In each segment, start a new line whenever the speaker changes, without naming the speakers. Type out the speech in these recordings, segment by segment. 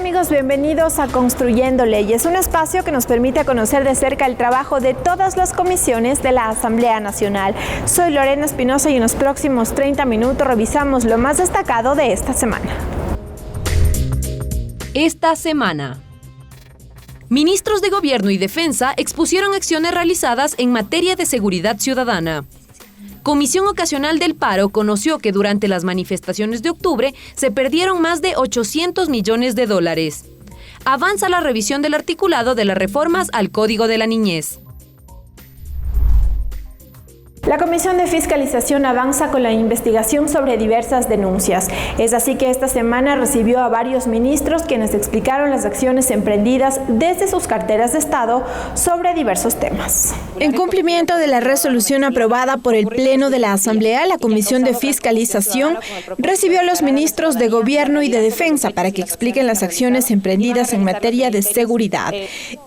amigos? Bienvenidos a Construyendo Leyes, un espacio que nos permite conocer de cerca el trabajo de todas las comisiones de la Asamblea Nacional. Soy Lorena Espinosa y en los próximos 30 minutos revisamos lo más destacado de esta semana.
Esta semana, ministros de Gobierno y Defensa expusieron acciones realizadas en materia de seguridad ciudadana. Comisión Ocasional del Paro conoció que durante las manifestaciones de octubre se perdieron más de 800 millones de dólares. Avanza la revisión del articulado de las reformas al Código de la Niñez.
La Comisión de Fiscalización avanza con la investigación sobre diversas denuncias. Es así que esta semana recibió a varios ministros quienes explicaron las acciones emprendidas desde sus carteras de Estado sobre diversos temas. En cumplimiento de la resolución aprobada por el Pleno de la Asamblea, la Comisión de Fiscalización recibió a los ministros de Gobierno y de Defensa para que expliquen las acciones emprendidas en materia de seguridad.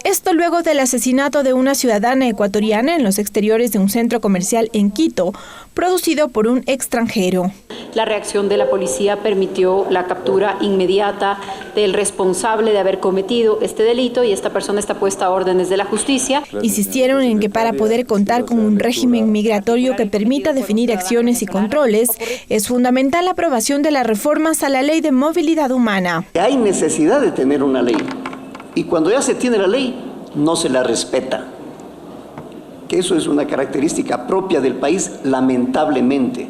Esto luego del asesinato de una ciudadana ecuatoriana en los exteriores de un centro comercial en Quito, producido por un extranjero.
La reacción de la policía permitió la captura inmediata del responsable de haber cometido este delito y esta persona está puesta a órdenes de la justicia.
Insistieron en que para poder contar con un régimen migratorio que permita definir acciones y controles, es fundamental la aprobación de las reformas a la Ley de Movilidad Humana.
Hay necesidad de tener una ley y cuando ya se tiene la ley, no se la respeta. Que eso es una característica propia del país, lamentablemente.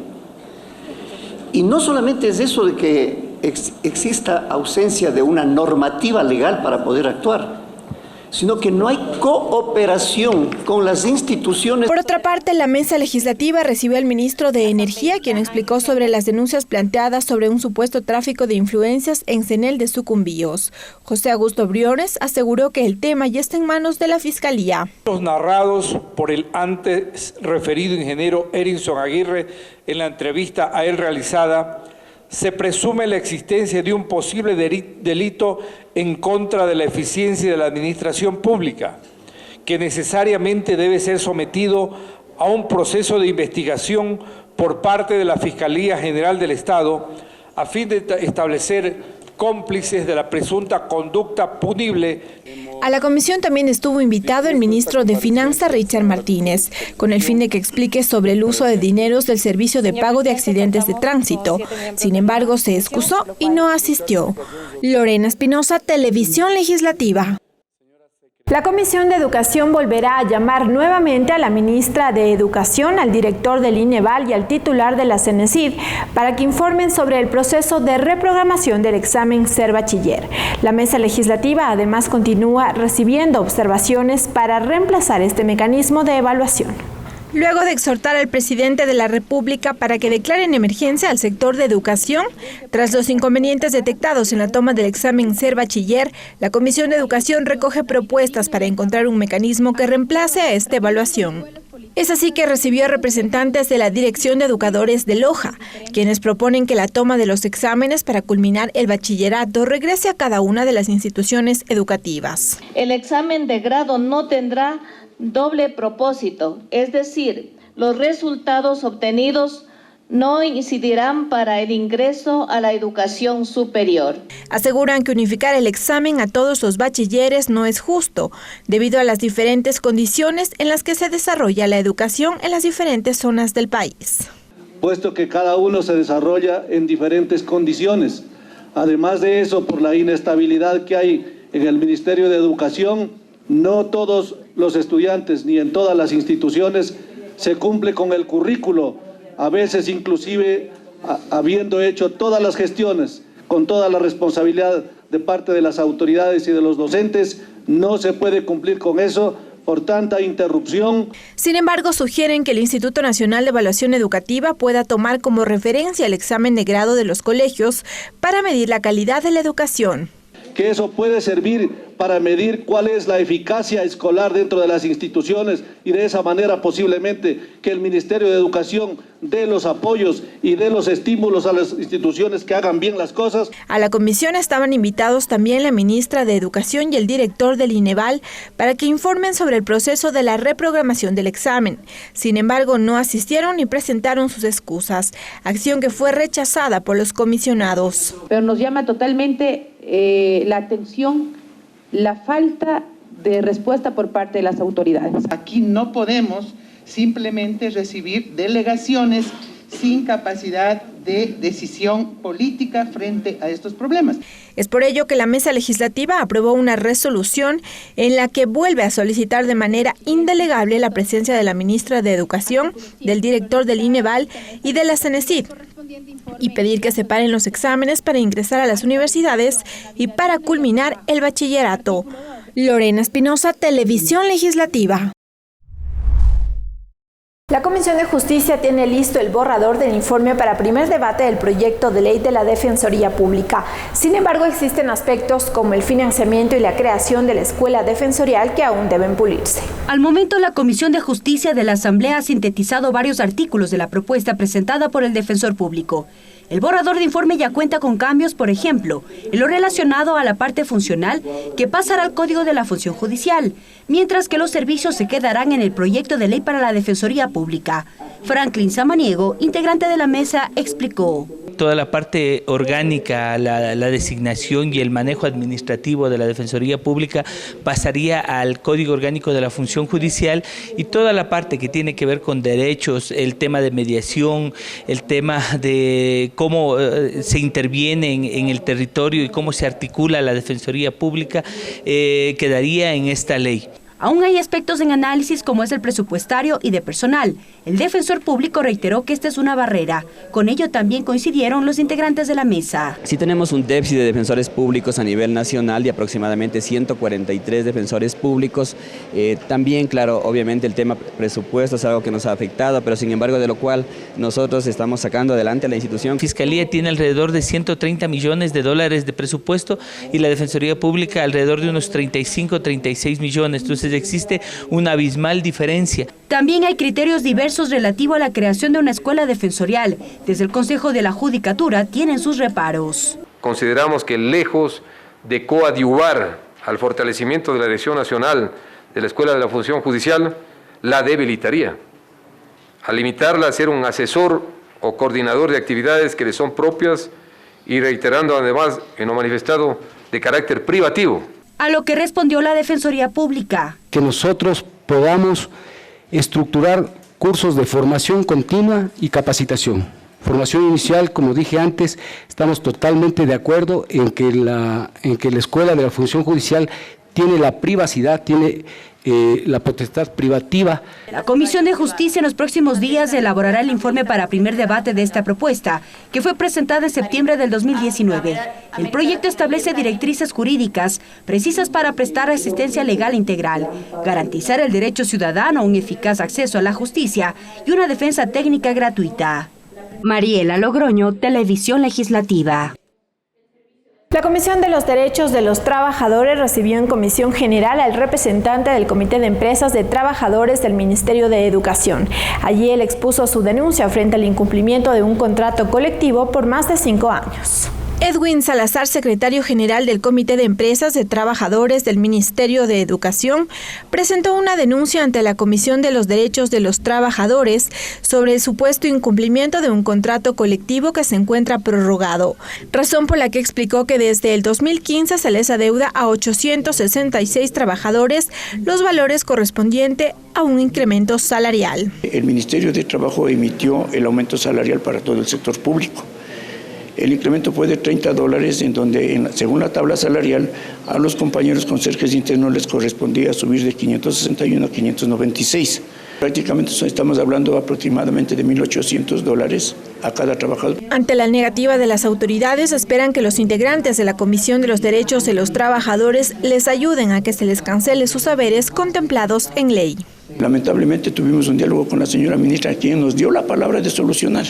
Y no solamente es eso de que exista ausencia de una normativa legal para poder actuar, sino que no hay cooperación con las instituciones.
Por otra parte, la mesa legislativa recibió al ministro de Energía, quien explicó sobre las denuncias planteadas sobre un supuesto tráfico de influencias en CNEL de Sucumbíos. José Augusto Briones aseguró que el tema ya está en manos de la Fiscalía.
Los narrados por el antes referido ingeniero Erinson Aguirre en la entrevista a él realizada, se presume la existencia de un posible delito en contra de la eficiencia de la administración pública, que necesariamente debe ser sometido a un proceso de investigación por parte de la Fiscalía General del Estado a fin de establecer cómplices de la presunta conducta punible.
A la comisión también estuvo invitado el ministro de Finanzas, Richard Martínez, con el fin de que explique sobre el uso de dineros del servicio de pago de accidentes de tránsito. Sin embargo, se excusó y no asistió. Lorena Espinosa, Televisión Legislativa. La Comisión de Educación volverá a llamar nuevamente a la ministra de Educación, al director del INEVAL y al titular de la CENESID para que informen sobre el proceso de reprogramación del examen Ser Bachiller. La mesa legislativa además continúa recibiendo observaciones para reemplazar este mecanismo de evaluación. Luego de exhortar al presidente de la República para que declare en emergencia al sector de educación, tras los inconvenientes detectados en la toma del examen Ser Bachiller, la Comisión de Educación recoge propuestas para encontrar un mecanismo que reemplace a esta evaluación. Es así que recibió representantes de la Dirección de Educadores de Loja, quienes proponen que la toma de los exámenes para culminar el bachillerato regrese a cada una de las instituciones educativas.
El examen de grado no tendrá doble propósito, es decir, los resultados obtenidos no incidirán para el ingreso a la educación superior.
Aseguran que unificar el examen a todos los bachilleres no es justo, debido a las diferentes condiciones en las que se desarrolla la educación en las diferentes zonas del país.
Puesto que cada uno se desarrolla en diferentes condiciones. Además de eso, por la inestabilidad que hay en el Ministerio de Educación, no todos los estudiantes ni en todas las instituciones se cumple con el currículo, a veces inclusive habiendo hecho todas las gestiones con toda la responsabilidad de parte de las autoridades y de los docentes, no se puede cumplir con eso por tanta interrupción.
Sin embargo, sugieren que el Instituto Nacional de Evaluación Educativa pueda tomar como referencia el examen de grado de los colegios para medir la calidad de la educación.
Que eso puede servir para medir cuál es la eficacia escolar dentro de las instituciones y de esa manera posiblemente que el Ministerio de Educación dé los apoyos y dé los estímulos a las instituciones que hagan bien las cosas.
A la comisión estaban invitados también la ministra de Educación y el director del INEVAL para que informen sobre el proceso de la reprogramación del examen. Sin embargo, no asistieron ni presentaron sus excusas, acción que fue rechazada por los comisionados.
Pero nos llama totalmente
la atención, la falta de respuesta por parte de las autoridades.
Aquí no podemos simplemente recibir delegaciones sin capacidad de decisión política frente a estos problemas.
Es por ello que la Mesa Legislativa aprobó una resolución en la que vuelve a solicitar de manera indelegable la presencia de la ministra de Educación, del director del INEVAL y de la CENESID, y pedir que se paren los exámenes para ingresar a las universidades y para culminar el bachillerato. Lorena Espinosa, Televisión Legislativa. La Comisión de Justicia tiene listo el borrador del informe para primer debate del proyecto de ley de la Defensoría Pública. Sin embargo, existen aspectos como el financiamiento y la creación de la escuela defensorial que aún deben pulirse.
Al momento, la Comisión de Justicia de la Asamblea ha sintetizado varios artículos de la propuesta presentada por el Defensor Público. El borrador de informe ya cuenta con cambios, por ejemplo, en lo relacionado a la parte funcional que pasará al Código de la Función Judicial, mientras que los servicios se quedarán en el proyecto de ley para la Defensoría Pública. Franklin Samaniego, integrante de la mesa, explicó.
Toda la parte orgánica, la designación y el manejo administrativo de la Defensoría Pública pasaría al Código Orgánico de la Función Judicial, y toda la parte que tiene que ver con derechos, el tema de mediación, el tema de cómo se interviene en el territorio y cómo se articula la Defensoría Pública, quedaría en esta ley.
Aún hay aspectos en análisis como es el presupuestario y de personal. El Defensor Público reiteró que esta es una barrera. Con ello también coincidieron los integrantes de la mesa.
Sí tenemos un déficit de defensores públicos a nivel nacional de aproximadamente 143 defensores públicos. También, claro, obviamente el tema presupuesto es algo que nos ha afectado, pero sin embargo de lo cual nosotros estamos sacando adelante a la institución.
Fiscalía tiene alrededor de 130 millones de dólares de presupuesto y la Defensoría Pública alrededor de unos 35, 36 millones. Entonces existe una abismal diferencia.
También hay criterios diversos relativos a la creación de una escuela defensorial. Desde el Consejo de la Judicatura tienen sus reparos.
Consideramos que lejos de coadyuvar al fortalecimiento de la Dirección Nacional de la Escuela de la Función Judicial, la debilitaría. Al limitarla a ser un asesor o coordinador de actividades que le son propias y reiterando además en lo manifestado de carácter privativo.
A lo que respondió la Defensoría Pública.
Que nosotros podamos estructurar cursos de formación continua y capacitación. Formación inicial, como dije antes, estamos totalmente de acuerdo en que la Escuela de la Función Judicial tiene la privacidad, tiene la potestad privativa.
La Comisión de Justicia en los próximos días elaborará el informe para primer debate de esta propuesta, que fue presentada en septiembre del 2019. El proyecto establece directrices jurídicas precisas para prestar asistencia legal integral, garantizar el derecho ciudadano a un eficaz acceso a la justicia y una defensa técnica gratuita. Mariela Logroño, Televisión Legislativa.
La Comisión de los Derechos de los Trabajadores recibió en comisión general al representante del Comité de Empresas de Trabajadores del Ministerio de Educación. Allí él expuso su denuncia frente al incumplimiento de un contrato colectivo por más de 5 años. Edwin Salazar, secretario general del Comité de Empresas de Trabajadores del Ministerio de Educación, presentó una denuncia ante la Comisión de los Derechos de los Trabajadores sobre el supuesto incumplimiento de un contrato colectivo que se encuentra prorrogado, razón por la que explicó que desde el 2015 se les adeuda a 866 trabajadores los valores correspondientes a un incremento salarial.
El Ministerio de Trabajo emitió el aumento salarial para todo el sector público. El incremento fue de $30, en donde, según la tabla salarial, a los compañeros conserjes internos les correspondía subir de 561 a 596. Prácticamente estamos hablando aproximadamente de $1,800 a cada trabajador.
Ante la negativa de las autoridades, esperan que los integrantes de la Comisión de los Derechos de los Trabajadores les ayuden a que se les cancele sus haberes contemplados en ley.
Lamentablemente tuvimos un diálogo con la señora ministra, quien nos dio la palabra de solucionar,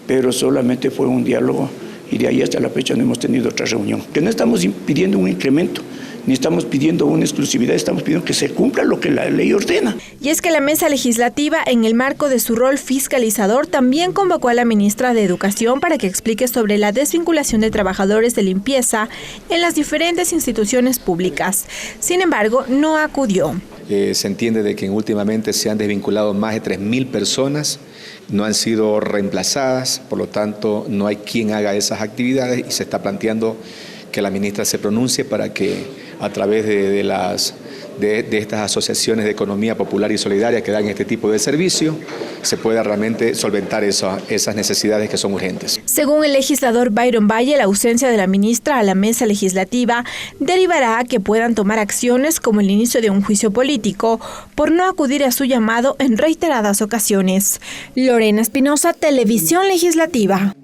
pero solamente fue un diálogo y de ahí hasta la fecha no hemos tenido otra reunión. Que no estamos pidiendo un incremento, ni estamos pidiendo una exclusividad, estamos pidiendo que se cumpla lo que la ley ordena.
Y es que la mesa legislativa, en el marco de su rol fiscalizador, también convocó a la ministra de Educación para que explique sobre la desvinculación de trabajadores de limpieza en las diferentes instituciones públicas. Sin embargo, no acudió.
Se entiende de que últimamente se han desvinculado más de 3.000 personas, no han sido reemplazadas, por lo tanto no hay quien haga esas actividades y se está planteando que la ministra se pronuncie para que a través de estas asociaciones de economía popular y solidaria que dan este tipo de servicio se pueda realmente solventar esas necesidades que son urgentes.
Según el legislador Byron Valle, la ausencia de la ministra a la mesa legislativa derivará a que puedan tomar acciones como el inicio de un juicio político por no acudir a su llamado en reiteradas ocasiones. Lorena Espinosa, Televisión Legislativa.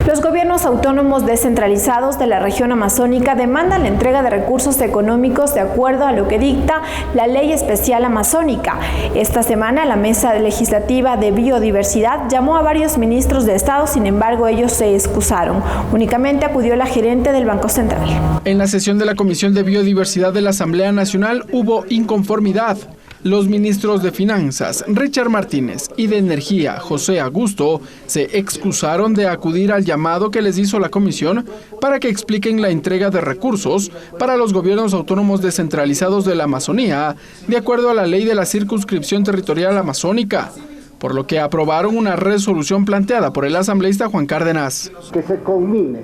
Los gobiernos autónomos descentralizados de la región amazónica demandan la entrega de recursos económicos de acuerdo a lo que dicta la Ley Especial Amazónica. Esta semana la Mesa Legislativa de Biodiversidad llamó a varios ministros de Estado, sin embargo ellos se excusaron. Únicamente acudió la gerente del Banco Central.
En la sesión de la Comisión de Biodiversidad de la Asamblea Nacional hubo inconformidad. Los ministros de Finanzas, Richard Martínez, y de Energía, José Augusto, se excusaron de acudir al llamado que les hizo la comisión para que expliquen la entrega de recursos para los gobiernos autónomos descentralizados de la Amazonía, de acuerdo a la ley de la circunscripción territorial amazónica, por lo que aprobaron una resolución planteada por el asambleísta Juan Cárdenas.
Que se conmine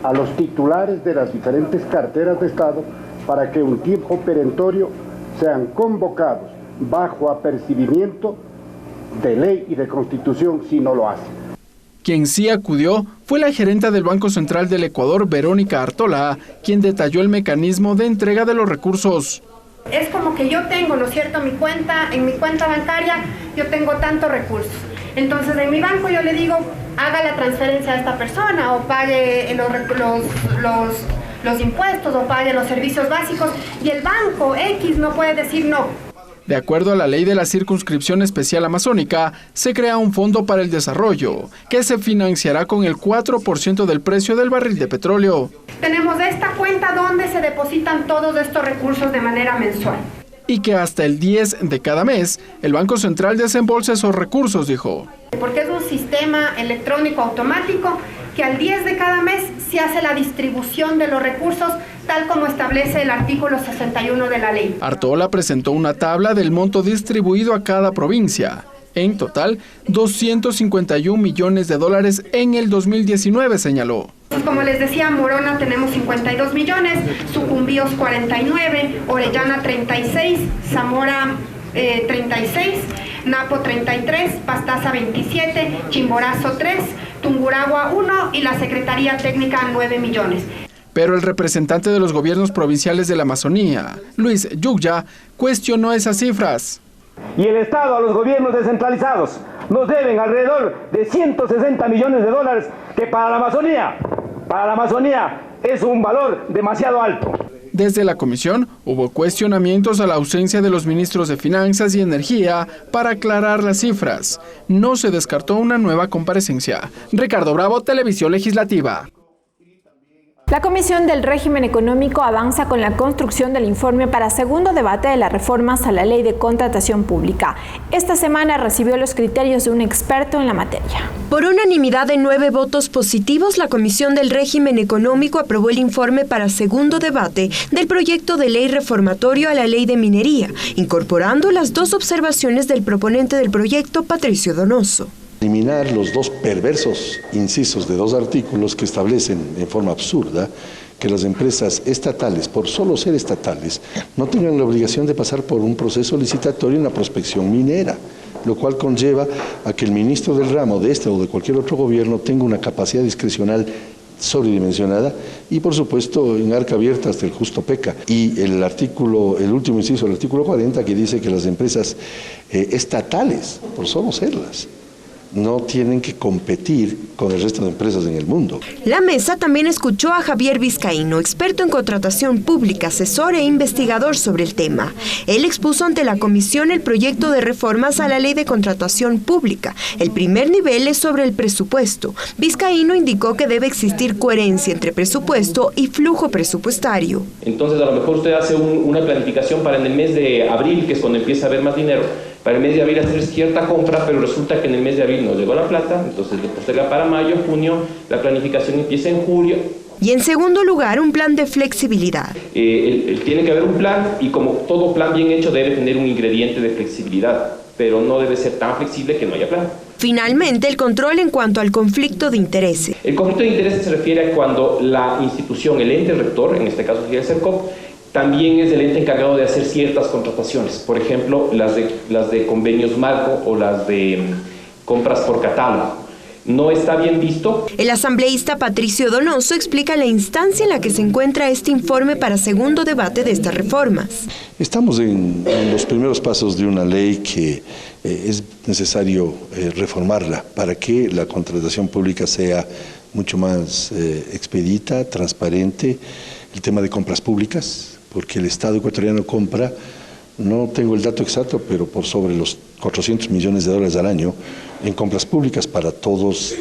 a los titulares de las diferentes carteras de Estado para que un tiempo perentorio sean convocados bajo apercibimiento de ley y de constitución si no lo hacen.
Quien sí acudió fue la gerenta del Banco Central del Ecuador, Verónica Artola, quien detalló el mecanismo de entrega de los recursos.
Es como que yo tengo, ¿no es cierto?, en mi cuenta bancaria, yo tengo tantos recursos. Entonces en mi banco yo le digo, haga la transferencia a esta persona o pague los impuestos o pague los servicios básicos, y el banco X no puede decir no.
De acuerdo a la ley de la circunscripción especial amazónica, se crea un fondo para el desarrollo, que se financiará con el 4% del precio del barril de petróleo.
Tenemos esta cuenta donde se depositan todos estos recursos de manera mensual.
Y que hasta el 10 de cada mes, el Banco Central desembolsa esos recursos, dijo.
Porque es un sistema electrónico automático que al 10 de cada mes se hace la distribución de los recursos tal como establece el artículo 61 de la ley.
Artola presentó una tabla del monto distribuido a cada provincia. En total, 251 millones de dólares en el 2019, señaló.
Como les decía, Morona tenemos 52 millones, Sucumbíos 49, Orellana 36, Zamora 36, Napo 33, Pastaza 27, Chimborazo 3, Tungurahua 1 y la Secretaría Técnica 9 millones.
Pero el representante de los gobiernos provinciales de la Amazonía, Luis Yugya, cuestionó esas cifras.
Y el Estado a los gobiernos descentralizados nos deben alrededor de 160 millones de dólares, que para la Amazonía es un valor demasiado alto.
Desde la comisión hubo cuestionamientos a la ausencia de los ministros de Finanzas y Energía para aclarar las cifras. No se descartó una nueva comparecencia. Ricardo Bravo, Televisión Legislativa.
La Comisión del Régimen Económico avanza con la construcción del informe para segundo debate de las reformas a la Ley de Contratación Pública. Esta semana recibió los criterios de un experto en la materia.
Por unanimidad de 9 votos positivos, la Comisión del Régimen Económico aprobó el informe para segundo debate del proyecto de ley reformatorio a la Ley de Minería, incorporando las 2 observaciones del proponente del proyecto, Patricio Donoso.
Eliminar los 2 perversos incisos de 2 artículos que establecen en forma absurda que las empresas estatales, por solo ser estatales, no tengan la obligación de pasar por un proceso licitatorio en la prospección minera, lo cual conlleva a que el ministro del ramo de este o de cualquier otro gobierno tenga una capacidad discrecional sobredimensionada y, por supuesto, en arca abierta hasta el justo peca. Y el último inciso del artículo 40, que dice que las empresas estatales, por solo serlas, no tienen que competir con el resto de empresas en el mundo.
La mesa también escuchó a Javier Vizcaíno, experto en contratación pública, asesor e investigador sobre el tema. Él expuso ante la comisión el proyecto de reformas a la Ley de Contratación Pública. El primer nivel es sobre el presupuesto. Vizcaíno indicó que debe existir coherencia entre presupuesto y flujo presupuestario.
Entonces, a lo mejor usted hace una planificación para en el mes de abril, que es cuando empieza a haber más dinero, para el mes de abril hacer cierta compra, pero resulta que en el mes de abril no llegó la plata, entonces le posterga para mayo, junio, la planificación empieza en julio,
Y en segundo lugar, un plan de flexibilidad.
Tiene que haber un plan y como todo plan bien hecho debe tener un ingrediente de flexibilidad, pero no debe ser tan flexible que no haya plan.
Finalmente, el control en cuanto al conflicto de intereses.
El conflicto de intereses se refiere a cuando la institución, el ente rector, en este caso sería el CERCOP, también es el ente encargado de hacer ciertas contrataciones, por ejemplo, las de convenios marco o las de compras por catálogo. No está bien visto.
El asambleísta Patricio Donoso explica la instancia en la que se encuentra este informe para segundo debate de estas reformas.
Estamos en los primeros pasos de una ley que es necesario reformarla para que la contratación pública sea mucho más expedita, transparente. El tema de compras públicas, porque el Estado ecuatoriano compra, no tengo el dato exacto, pero por sobre los 400 millones de dólares al año en compras públicas para todas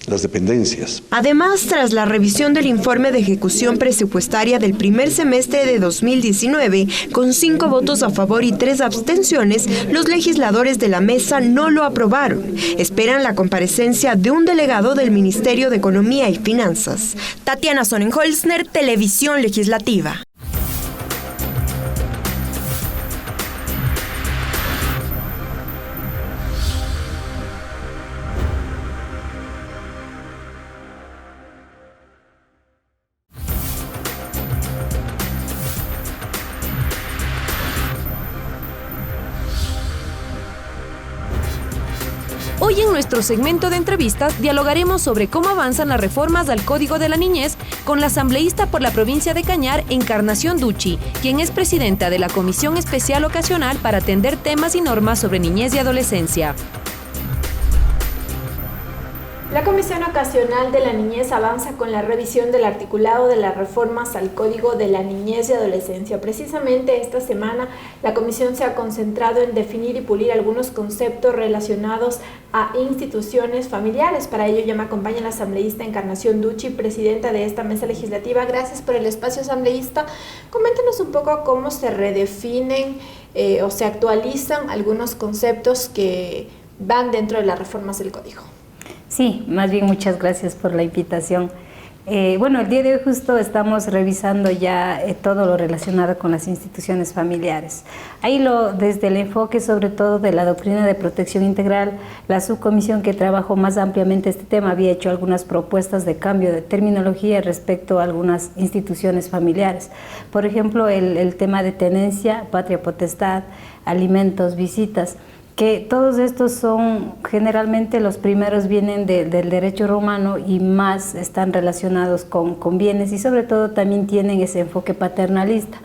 las dependencias.
Además, tras la revisión del informe de ejecución presupuestaria del primer semestre de 2019, con 5 votos a favor y 3 abstenciones, los legisladores de la mesa no lo aprobaron. Esperan la comparecencia de un delegado del Ministerio de Economía y Finanzas. Tatiana Sonnenholzner, Televisión Legislativa.
Hoy en nuestro segmento de entrevistas dialogaremos sobre cómo avanzan las reformas al Código de la Niñez con la asambleísta por la provincia de Cañar, Encarnación Ducci, quien es presidenta de la Comisión Especial Ocasional para atender temas y normas sobre niñez y adolescencia.
La Comisión Ocasional de la Niñez avanza con la revisión del articulado de las reformas al Código de la Niñez y Adolescencia. Precisamente esta semana la Comisión se ha concentrado en definir y pulir algunos conceptos relacionados a instituciones familiares. Para ello ya me acompaña la asambleísta Encarnación Ducci, presidenta de esta mesa legislativa. Gracias por el espacio, asambleísta. Coméntenos un poco cómo se redefinen o se actualizan algunos conceptos que van dentro de las reformas del Código.
Sí, más bien muchas gracias por la invitación. Bueno, el día de hoy justo estamos revisando ya todo lo relacionado con las instituciones familiares. Ahí desde el enfoque sobre todo de la doctrina de protección integral, la subcomisión que trabajó más ampliamente este tema había hecho algunas propuestas de cambio de terminología respecto a algunas instituciones familiares. Por ejemplo, el tema de tenencia, patria potestad, alimentos, visitas, que todos estos son generalmente los primeros vienen del derecho romano y más están relacionados con bienes y sobre todo también tienen ese enfoque paternalista.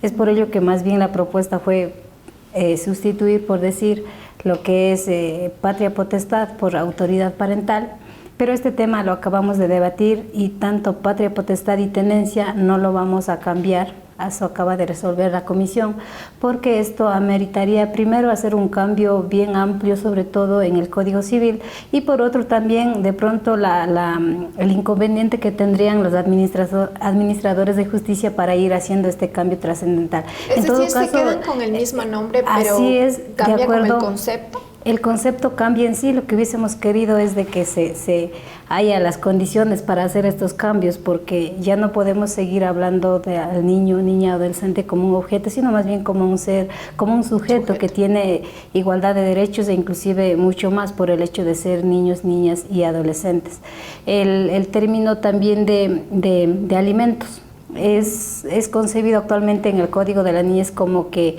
Es por ello que más bien la propuesta fue sustituir, por decir, lo que es patria potestad por autoridad parental, pero este tema lo acabamos de debatir y tanto patria potestad y tenencia no lo vamos a cambiar. Eso acaba de resolver la comisión, porque esto ameritaría primero hacer un cambio bien amplio, sobre todo en el Código Civil, y por otro también de pronto el inconveniente que tendrían los administradores de justicia para ir haciendo este cambio trascendental.
Es decir, se quedan con el mismo nombre, pero
así es,
cambia como el
concepto. El concepto cambia en sí, lo que hubiésemos querido es de que se haya las condiciones para hacer estos cambios, porque ya no podemos seguir hablando al niño, niña, adolescente como un objeto, sino más bien como un ser, como un sujeto que tiene igualdad de derechos e inclusive mucho más por el hecho de ser niños, niñas y adolescentes. El término también de alimentos. Es concebido actualmente en el Código de la Niñez como que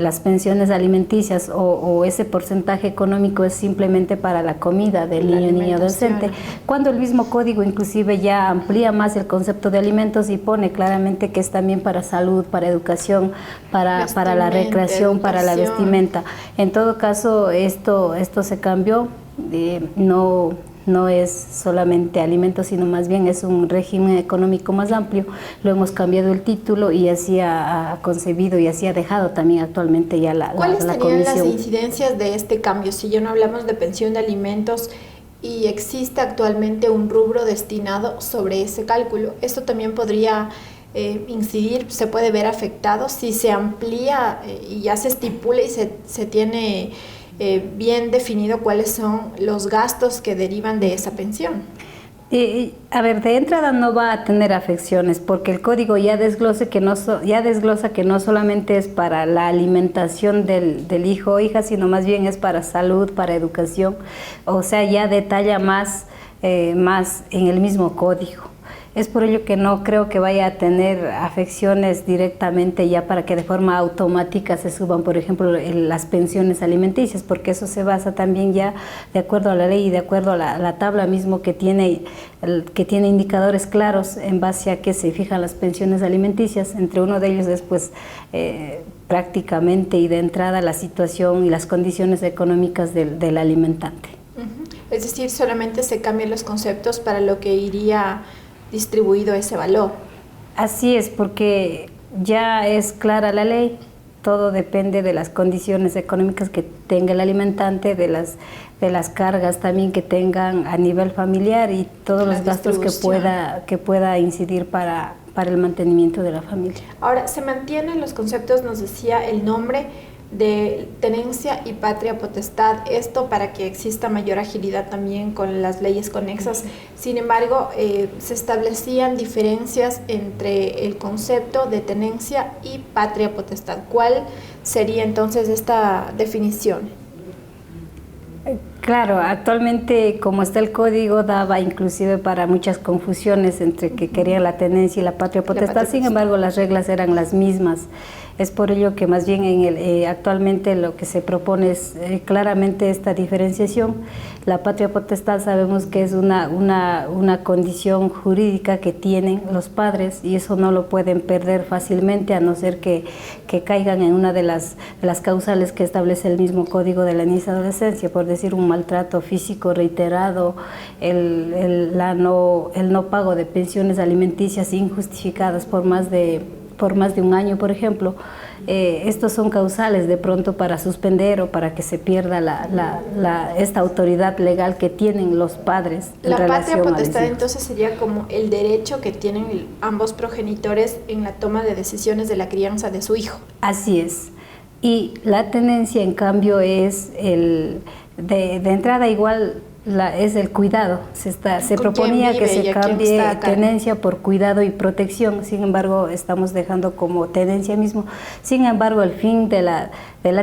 las pensiones alimenticias o ese porcentaje económico es simplemente para la comida del niño, niña, adolescente, cuando el mismo código inclusive ya amplía más el concepto de alimentos y pone claramente que es también para salud, para educación, para la recreación, para la vestimenta. En todo caso, esto se cambió, no es solamente alimentos, sino más bien es un régimen económico más amplio. Lo hemos cambiado el título y así ha concebido y así ha dejado también actualmente ya la comisión.
¿Cuáles serían las incidencias de este cambio? Si ya no hablamos de pensión de alimentos y existe actualmente un rubro destinado sobre ese cálculo, esto también podría incidir, se puede ver afectado si se amplía y ya se estipula y se tiene bien definido cuáles son los gastos que derivan de esa pensión.
A ver, de entrada no va a tener afecciones porque el código ya desglosa que no solamente es para la alimentación del hijo o hija, sino más bien es para salud, para educación, o sea, ya detalla más en el mismo código. Es por ello que no creo que vaya a tener afecciones directamente ya para que de forma automática se suban, por ejemplo, las pensiones alimenticias, porque eso se basa también ya de acuerdo a la ley y de acuerdo a la tabla mismo que tiene indicadores claros en base a que se fijan las pensiones alimenticias. Entre uno de ellos es pues prácticamente y de entrada la situación y las condiciones económicas del alimentante.
Es decir, solamente se cambian los conceptos para lo que iría distribuido ese valor.
Así es, porque ya es clara la ley, todo depende de las condiciones económicas que tenga el alimentante, de las cargas también que tengan a nivel familiar y todos los gastos que pueda incidir para el mantenimiento de la familia.
Ahora, se mantienen los conceptos, nos decía el nombre de tenencia y patria potestad, esto para que exista mayor agilidad también con las leyes conexas. Sin embargo, se establecían diferencias entre el concepto de tenencia y patria potestad. ¿Cuál sería entonces esta definición?
Claro, actualmente como está el código daba inclusive para muchas confusiones entre que querían la tenencia y la patria potestad, sin embargo las reglas eran las mismas. Es por ello que más bien actualmente lo que se propone es claramente esta diferenciación. La patria potestad sabemos que es una condición jurídica que tienen los padres y eso no lo pueden perder fácilmente a no ser que caigan en una de las causales que establece el mismo Código de la Niñez y Adolescencia, por decir un maltrato físico reiterado, el no pago de pensiones alimenticias injustificadas por más de un año, por ejemplo. Estos son causales de pronto para suspender o para que se pierda esta autoridad legal que tienen los padres.
La patria potestad entonces sería como el derecho que tienen ambos progenitores en la toma de decisiones de la crianza de su hijo.
Así es. Y la tenencia, en cambio, es de entrada igual. Es el cuidado, se proponía que se cambie tenencia por cuidado y protección, sin embargo estamos dejando como tenencia mismo. Sin embargo, el fin de la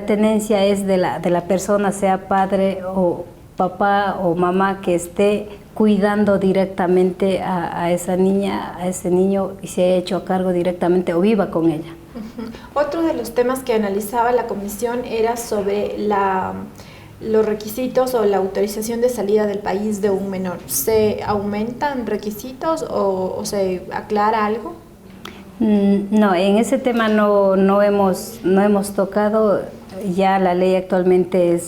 tenencia es de la persona, sea padre o papá o mamá, que esté cuidando directamente a esa niña, a ese niño, y se ha hecho a cargo directamente o viva con ella.
Otro de los temas que analizaba la comisión era sobre los requisitos o la autorización de salida del país de un menor. ¿Se aumentan requisitos o se aclara algo?
No, en ese tema no hemos tocado. Ya la ley actualmente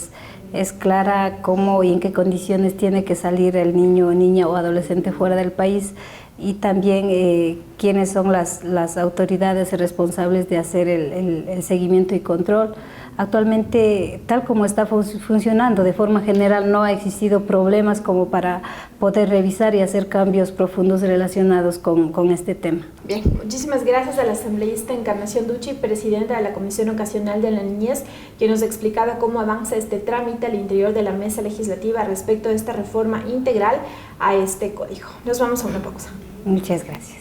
es clara cómo y en qué condiciones tiene que salir el niño, niña o adolescente fuera del país, y también quiénes son las autoridades responsables de hacer el seguimiento y control. Actualmente, tal como está funcionando, de forma general no ha existido problemas como para poder revisar y hacer cambios profundos relacionados con este tema.
Bien, muchísimas gracias a la asambleísta Encarnación Duchi, presidenta de la Comisión Ocasional de la Niñez, que nos explicaba cómo avanza este trámite al interior de la mesa legislativa respecto de esta reforma integral a este código. Nos vamos a una pausa.
Muchas gracias.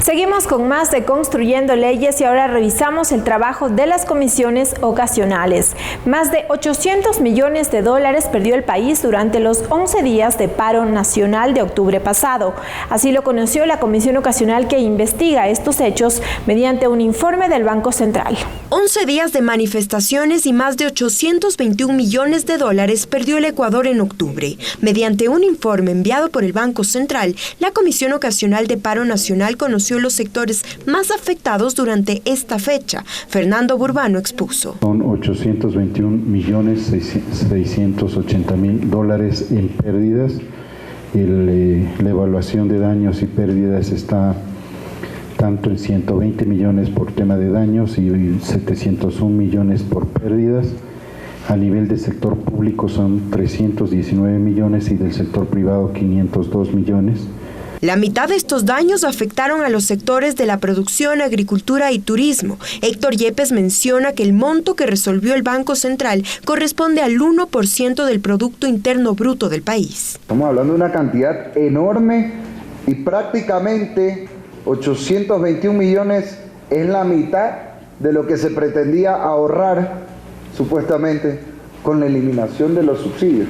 Seguimos con más de Construyendo Leyes y ahora revisamos el trabajo de las comisiones ocasionales. Más de 800 millones de dólares perdió el país durante los 11 días de paro nacional de octubre pasado. Así lo conoció la comisión ocasional que investiga estos hechos mediante un informe del Banco Central.
11 días de manifestaciones y más de 821 millones de dólares perdió el Ecuador en octubre. Mediante un informe enviado por el Banco Central, la Comisión Ocasional de Paro Nacional conoció los sectores más afectados durante esta fecha. Fernando Burbano expuso.
Son 821.680.000 dólares en pérdidas. La evaluación de daños y pérdidas está tanto en 120 millones por tema de daños y 701 millones por pérdidas. A nivel del sector público son 319 millones y del sector privado 502 millones.
La mitad de estos daños afectaron a los sectores de la producción, agricultura y turismo. Héctor Yepes menciona que el monto que resolvió el Banco Central corresponde al 1% del Producto Interno Bruto del país.
Estamos hablando de una cantidad enorme y prácticamente 821 millones es la mitad de lo que se pretendía ahorrar supuestamente con la eliminación de los subsidios.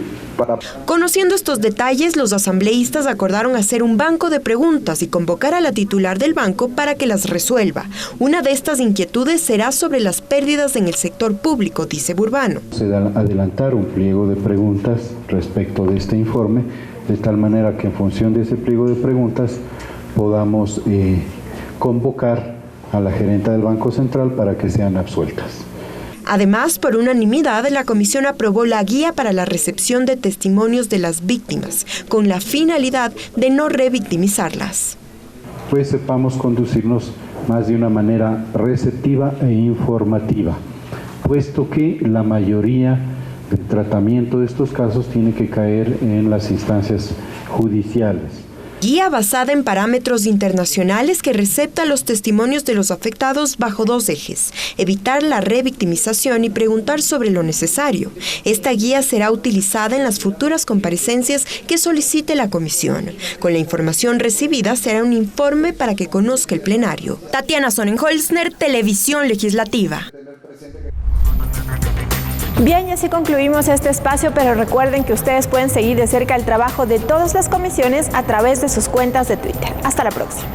Conociendo estos detalles, los asambleístas acordaron hacer un banco de preguntas y convocar a la titular del banco para que las resuelva. Una de estas inquietudes será sobre las pérdidas en el sector público, dice Burbano.
Se da adelantar un pliego de preguntas respecto de este informe, de tal manera que en función de ese pliego de preguntas podamos convocar a la gerenta del Banco Central para que sean absueltas.
Además, por unanimidad, la comisión aprobó la guía para la recepción de testimonios de las víctimas, con la finalidad de no revictimizarlas.
Pues sepamos conducirnos más de una manera receptiva e informativa, puesto que la mayoría del tratamiento de estos casos tiene que caer en las instancias judiciales.
Guía basada en parámetros internacionales que recepta los testimonios de los afectados bajo dos ejes: evitar la revictimización y preguntar sobre lo necesario. Esta guía será utilizada en las futuras comparecencias que solicite la comisión. Con la información recibida será un informe para que conozca el plenario. Tatiana Sonnenholzner, Televisión Legislativa.
Bien, y así concluimos este espacio, pero recuerden que ustedes pueden seguir de cerca el trabajo de todas las comisiones a través de sus cuentas de Twitter. Hasta la próxima.